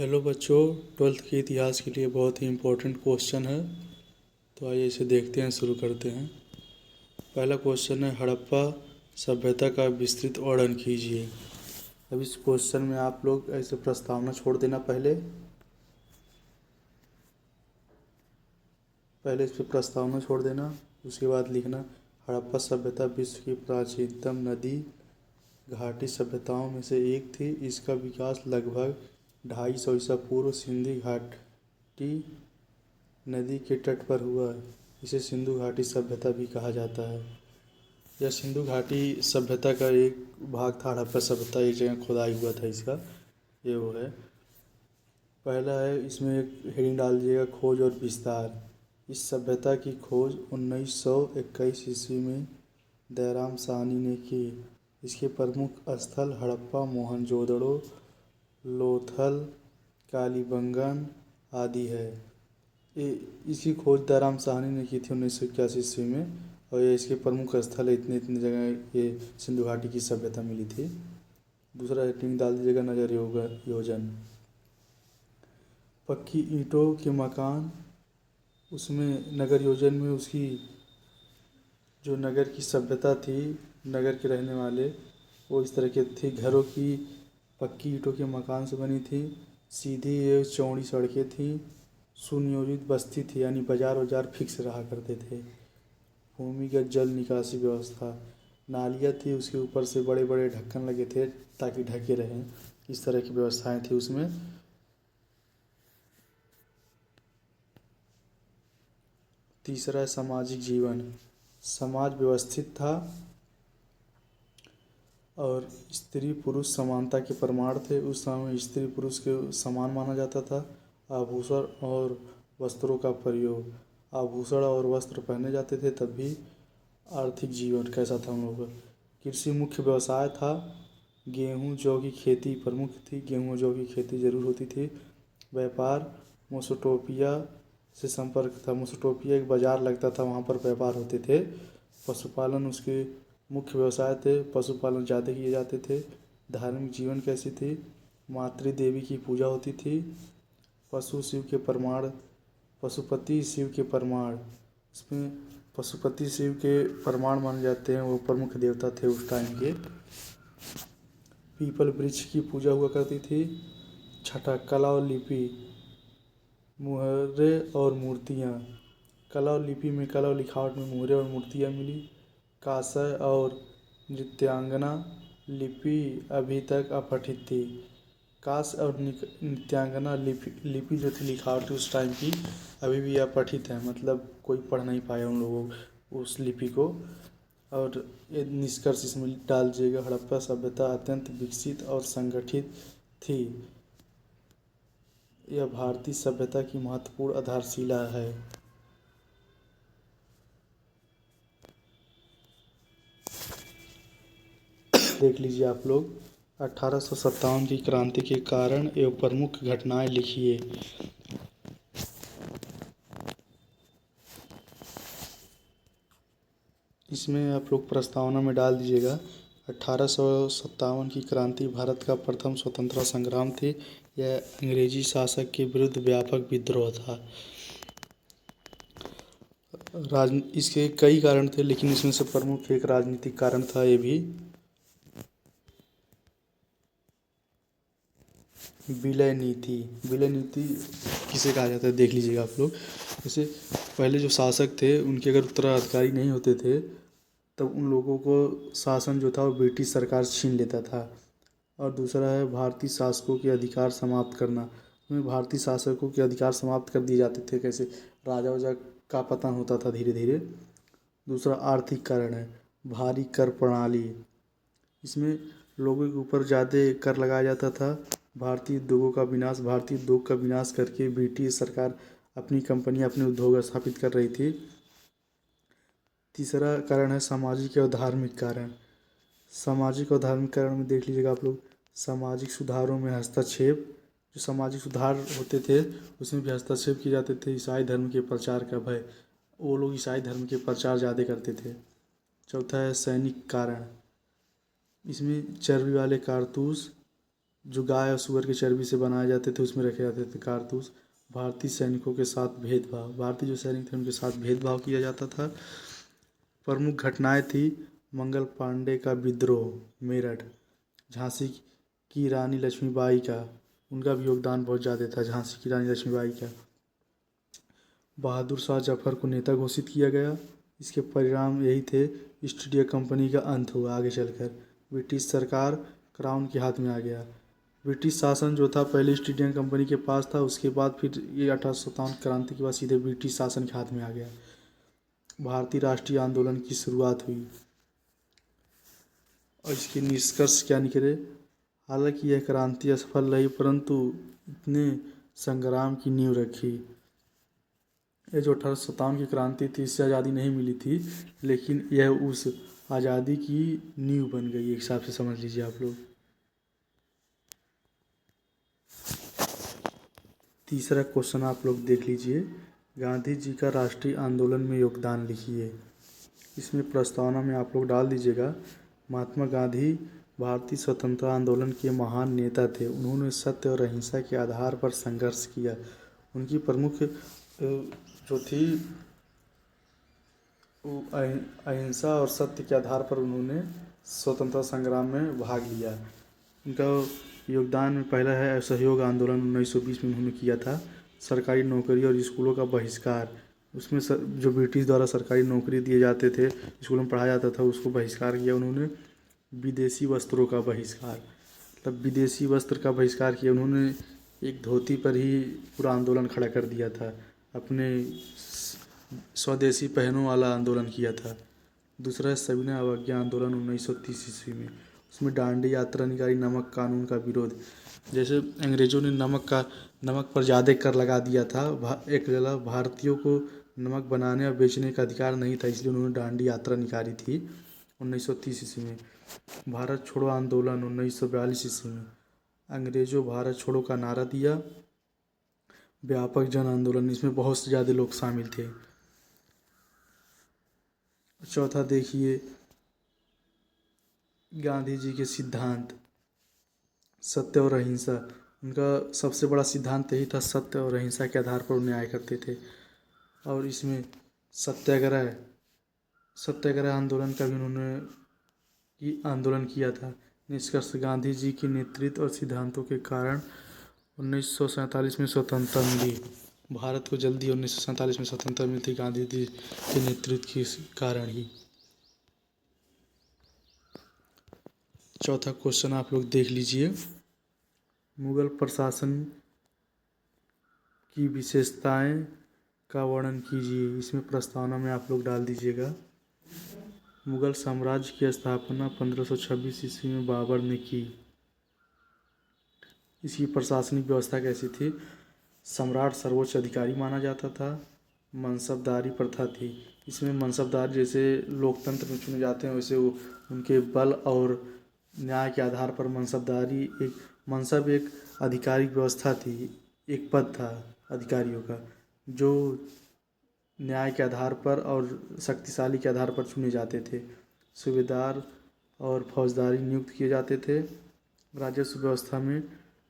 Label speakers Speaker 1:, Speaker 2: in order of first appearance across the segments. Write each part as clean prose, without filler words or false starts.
Speaker 1: Hello बच्चों, twelfth के इतिहास के लिए बहुत ही इम्पोर्टेंट क्वेश्चन है। तो आइए इसे देखते हैं, शुरू करते हैं। पहला क्वेश्चन है, हड़प्पा सभ्यता का विस्तृत वर्णन कीजिए। अब इस क्वेश्चन में आप लोग ऐसे प्रस्तावना छोड़ देना। पहले इस पर प्रस्तावना छोड़ देना, उसके बाद लिखना हड़प्पा सभ्यता विश्व की प्राचीनतम नदी घाटी सभ्यताओं में से एक थी। इसका विकास लगभग 250 ईसा पूर्व सिंधु घाटी नदी के तट पर हुआ। इसे सिंधु घाटी सभ्यता भी कहा जाता है। यह सिंधु घाटी सभ्यता का एक भाग था। हड़प्पा सभ्यता एक जगह खुदाई हुआ था इसका, ये वो है। पहला है, इसमें एक हेडिंग डाल दीजिएगा, खोज और विस्तार। इस सभ्यता की खोज 1921 ईस्वी में दयाराम साहनी ने की। इसके प्रमुख स्थल हड़प्पा, मोहनजोदड़ो, लोथल, कालीबंगन आदि है। इसकी खोज दयाराम साहनी ने की थी 1981 ईस्वी में, और ये इसके प्रमुख स्थल है। इतने इतने जगह ये सिंधु घाटी की सभ्यता मिली थी। दूसरा हेडिंग डाल दीजिएगा, नगर योजन। पक्की ईंटों के मकान, उसमें नगर योजन में उसकी जो नगर की सभ्यता थी, नगर के रहने वाले वो इस तरह के थे। घरों की पक्की ईंटों के मकान से बनी थी, सीधी एवं चौड़ी सड़कें थीं, सुनियोजित बस्ती थी, यानी बाजार वजार फिक्स रहा करते थे। भूमिगत जल निकासी व्यवस्था, नालियाँ थी, उसके ऊपर से बड़े बड़े ढक्कन लगे थे ताकि ढके रहें। इस तरह की व्यवस्थाएं थी उसमें। तीसरा है, सामाजिक जीवन। समाज व्यवस्थित था और स्त्री पुरुष समानता के प्रमाण थे। उस समय स्त्री पुरुष के समान माना जाता था। आभूषण और वस्त्रों का प्रयोग, आभूषण और वस्त्र पहने जाते थे। तब भी आर्थिक जीवन कैसा था उन लोगों का। कृषि मुख्य व्यवसाय था। गेहूँ जौ की खेती प्रमुख थी, गेहूँ जौ की खेती ज़रूर होती थी। व्यापार, मोसोटोपिया से संपर्क था। मोसोटोपिया एक बाज़ार लगता था, वहाँ पर व्यापार होते थे। पशुपालन उसके मुख्य व्यवसाय थे, पशुपालन ज़्यादा किए जाते थे। धार्मिक जीवन कैसी थी, मातृ देवी की पूजा होती थी। पशु शिव के प्रमाण, पशुपति शिव के प्रमाण, इसमें पशुपति शिव के प्रमाण माने जाते हैं, वो प्रमुख देवता थे उस टाइम के। पीपल वृक्ष की पूजा हुआ करती थी। छठा, कला और लिपि, मुहर्रे और मूर्तियाँ। कला और लिपि में, कला और लिखावट में मुहर्रे और मूर्तियाँ मिली। कांस्य और नृत्यांगना, लिपि अभी तक अपठित थी। कांस्य और नृत्यांगना लिपि जो थी, लिखावट थी उस टाइम की, अभी भी अपठित है। मतलब कोई पढ़ नहीं पाया उन लोगों उस लिपि को। और ये निष्कर्ष इसमें डाल दीजिएगा, हड़प्पा सभ्यता अत्यंत विकसित और संगठित थी। यह भारतीय सभ्यता की महत्वपूर्ण आधारशिला है। देख लीजिए आप लोग, 1857 की क्रांति के कारण एवं प्रमुख घटनाएं लिखिए। इसमें आप लोग प्रस्तावना में डाल दीजिएगा, 1857 की क्रांति भारत का प्रथम स्वतंत्रता संग्राम थी। यह अंग्रेजी शासक के विरुद्ध व्यापक विद्रोह था। इसके कई कारण थे, लेकिन इसमें से प्रमुख एक राजनीतिक कारण था। ये भी विलय नीति। विलय नीति किसे कहा जाता है, देख लीजिएगा आप लोग। जैसे पहले जो शासक थे, उनके अगर उत्तराधिकारी नहीं होते थे, तब उन लोगों को शासन जो था वो ब्रिटिश सरकार छीन लेता था। और दूसरा है, भारतीय शासकों के अधिकार समाप्त करना। उसमें भारतीय शासकों के अधिकार समाप्त कर दिए जाते थे। कैसे, राजा वजा का पतन होता था धीरे धीरे। दूसरा आर्थिक कारण है, भारी कर प्रणाली। इसमें लोगों के ऊपर ज़्यादा कर लगाया जाता था। भारतीय उद्योग का विनाश करके ब्रिटिश सरकार अपनी कंपनियां, अपने उद्योग स्थापित कर रही थी। तीसरा कारण है, सामाजिक और धार्मिक कारण। सामाजिक और धार्मिक कारण में देख लीजिएगा आप लोग, सामाजिक सुधारों में हस्तक्षेप। जो सामाजिक सुधार होते थे उसमें भी हस्तक्षेप किए जाते थे। ईसाई धर्म के प्रचार का भय, वो लोग ईसाई धर्म के प्रचार ज़्यादा करते थे। चौथा है, सैनिक कारण। इसमें चर्बी वाले कारतूस, जो गाय और सूअर की चर्बी से बनाए जाते थे उसमें रखे जाते थे कारतूस। भारतीय सैनिकों के साथ भेदभाव, भारतीय जो सैनिक थे उनके साथ भेदभाव किया जाता था। प्रमुख घटनाएं थी मंगल पांडे का विद्रोह मेरठ, झांसी की रानी लक्ष्मीबाई का, उनका भी योगदान बहुत ज़्यादा था झांसी की रानी लक्ष्मीबाई का। बहादुर शाह जफर को नेता घोषित किया गया, इसके परिणाम यही थे ईस्ट इंडिया कंपनी का अंत हुआ आगे चलकर। ब्रिटिश सरकार क्राउन के हाथ में आ गया। ब्रिटिश शासन जो था पहले ईस्ट इंडिया कंपनी के पास था, उसके बाद फिर ये 1857 क्रांति के बाद सीधे ब्रिटिश शासन के हाथ में आ गया। भारतीय राष्ट्रीय आंदोलन की शुरुआत हुई और इसके निष्कर्ष क्या निकले। हालांकि यह क्रांति असफल रही परंतु इतने संग्राम की नींव रखी। ये जो 1857 की क्रांति थी इससे आज़ादी नहीं मिली थी, लेकिन यह उस आज़ादी की नींव बन गई एक हिसाब से समझ लीजिए आप लोग। तीसरा क्वेश्चन आप लोग देख लीजिए, गांधी जी का राष्ट्रीय आंदोलन में योगदान लिखिए। इसमें प्रस्तावना में आप लोग डाल दीजिएगा, महात्मा गांधी भारतीय स्वतंत्रता आंदोलन के महान नेता थे। उन्होंने सत्य और अहिंसा के आधार पर संघर्ष किया। उनकी प्रमुख जो थी वो अहिंसा और सत्य के आधार पर उन्होंने स्वतंत्रता संग्राम में भाग लिया। उनका योगदान में पहला है असहयोग आंदोलन 1920 में उन्होंने किया था। सरकारी नौकरी और स्कूलों का बहिष्कार, उसमें जो ब्रिटिश द्वारा सरकारी नौकरी दिए जाते थे, स्कूलों में पढ़ाया जाता था, उसको बहिष्कार किया उन्होंने। विदेशी वस्त्रों का बहिष्कार, मतलब विदेशी वस्त्र का बहिष्कार किया उन्होंने। एक धोती पर ही पूरा आंदोलन खड़ा कर दिया था, अपने स्वदेशी पहनों वाला आंदोलन किया था। दूसरा है सविनय अवज्ञा आंदोलन 1930 ईस्वी में, उसमें दांडी यात्रा निकाली, नमक कानून का विरोध। जैसे अंग्रेज़ों ने नमक पर ज़्यादा कर लगा दिया था, एक जगह भारतीयों को नमक बनाने और बेचने का अधिकार नहीं था, इसलिए उन्होंने दांडी यात्रा निकाली थी 1930 ईस्वी में। भारत छोड़ो आंदोलन 1942 ईस्वी में, अंग्रेज़ों भारत छोड़ो का नारा दिया। व्यापक जन आंदोलन, इसमें बहुत से ज़्यादा लोग शामिल थे। चौथा देखिए, गांधी जी के सिद्धांत सत्य और अहिंसा। उनका सबसे बड़ा सिद्धांत यही था, सत्य और अहिंसा के आधार पर न्याय करते थे। और इसमें सत्याग्रह आंदोलन का भी उन्होंने आंदोलन किया था। निष्कर्ष, गांधी जी के नेतृत्व और सिद्धांतों के कारण 1947 में स्वतंत्रता मिली। भारत को जल्दी 1947 में स्वतंत्रता मिली थी गांधी जी के नेतृत्व के कारण ही। चौथा क्वेश्चन आप लोग देख लीजिए, मुगल प्रशासन की विशेषताएं का वर्णन कीजिए। इसमें प्रस्तावना में आप लोग डाल दीजिएगा। मुगल साम्राज्य की स्थापना 1526 ईस्वी में बाबर ने की। इसकी प्रशासनिक व्यवस्था कैसी थी? सम्राट सर्वोच्च अधिकारी माना जाता था। मनसबदारी प्रथा थी। इसमें मनसबदार जैसे लोकतंत्र में चुने जाते हैं वैसे वो उनके बल और न्याय के आधार पर मनसबदारी मनसब एक आधिकारिक व्यवस्था थी, एक पद था अधिकारियों का जो न्याय के आधार पर और शक्तिशाली के आधार पर चुने जाते थे। सूबेदार और फौजदारी नियुक्त किए जाते थे। राजस्व व्यवस्था में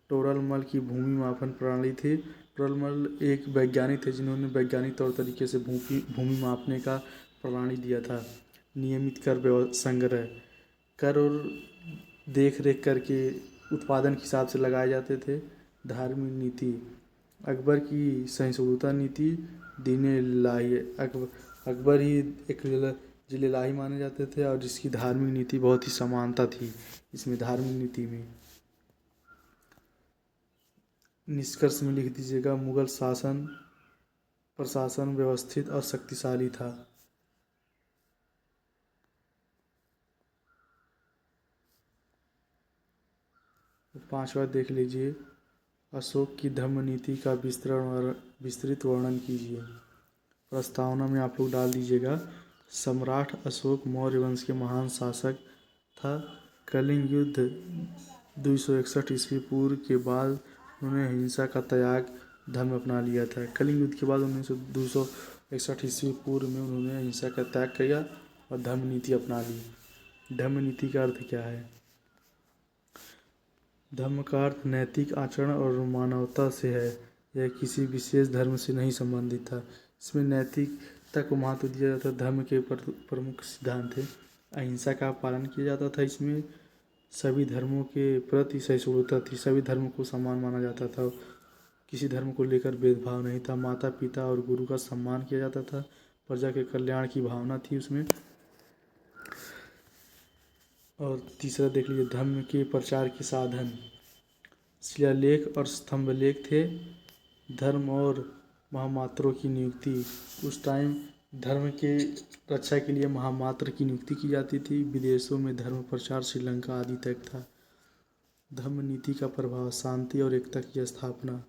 Speaker 1: टोरलमल की भूमि मापन प्रणाली थी। टोरलमल एक वैज्ञानिक थे जिन्होंने वैज्ञानिक तौर तरीके से भूमि मापने का प्रणाली दिया था। नियमित कर संग्रह, कर और देख रेख करके उत्पादन के हिसाब से लगाए जाते थे। धार्मिक नीति, अकबर की सहिष्णुता नीति, दीन इलाही, अकबर ही एक जिलेलाही माने जाते थे और जिसकी धार्मिक नीति बहुत ही समानता थी इसमें धार्मिक नीति में। निष्कर्ष में लिख दीजिएगा, मुगल प्रशासन व्यवस्थित और शक्तिशाली था। पांचवा देख लीजिए, अशोक की धम्म नीति का विस्तृत वर्णन कीजिए। प्रस्तावना में आप लोग डाल दीजिएगा, सम्राट अशोक मौर्य वंश के महान शासक था। कलिंग युद्ध 261 ईस्वी पूर्व के बाद उन्होंने हिंसा का त्याग धर्म अपना लिया था। कलिंग युद्ध के बाद 261 ईस्वी पूर्व में उन्होंने हिंसा का त्याग किया और धर्म नीति अपना ली। धर्म नीति का अर्थ क्या है? धर्म का अर्थ नैतिक आचरण और मानवता से है। यह किसी विशेष धर्म से नहीं संबंधित था। इसमें नैतिकता को महत्व दिया जाता था। धर्म के प्रमुख सिद्धांत थे। अहिंसा का पालन किया जाता था। इसमें सभी धर्मों के प्रति सहिष्णुता थी। सभी धर्मों को समान माना जाता था। किसी धर्म को लेकर भेदभाव नहीं था। माता पिता और गुरु का सम्मान किया जाता था। प्रजा के कल्याण की भावना थी उसमें। और तीसरा देख लीजिए, धर्म के प्रचार के साधन। शिलालेख और स्तंभलेख थे। धर्म और महामात्रों की नियुक्ति। उस टाइम धर्म के रक्षा के लिए महामात्र की नियुक्ति की जाती थी। विदेशों में धर्म प्रचार श्रीलंका आदि तक था। धर्म नीति का प्रभाव, शांति और एकता की स्थापना।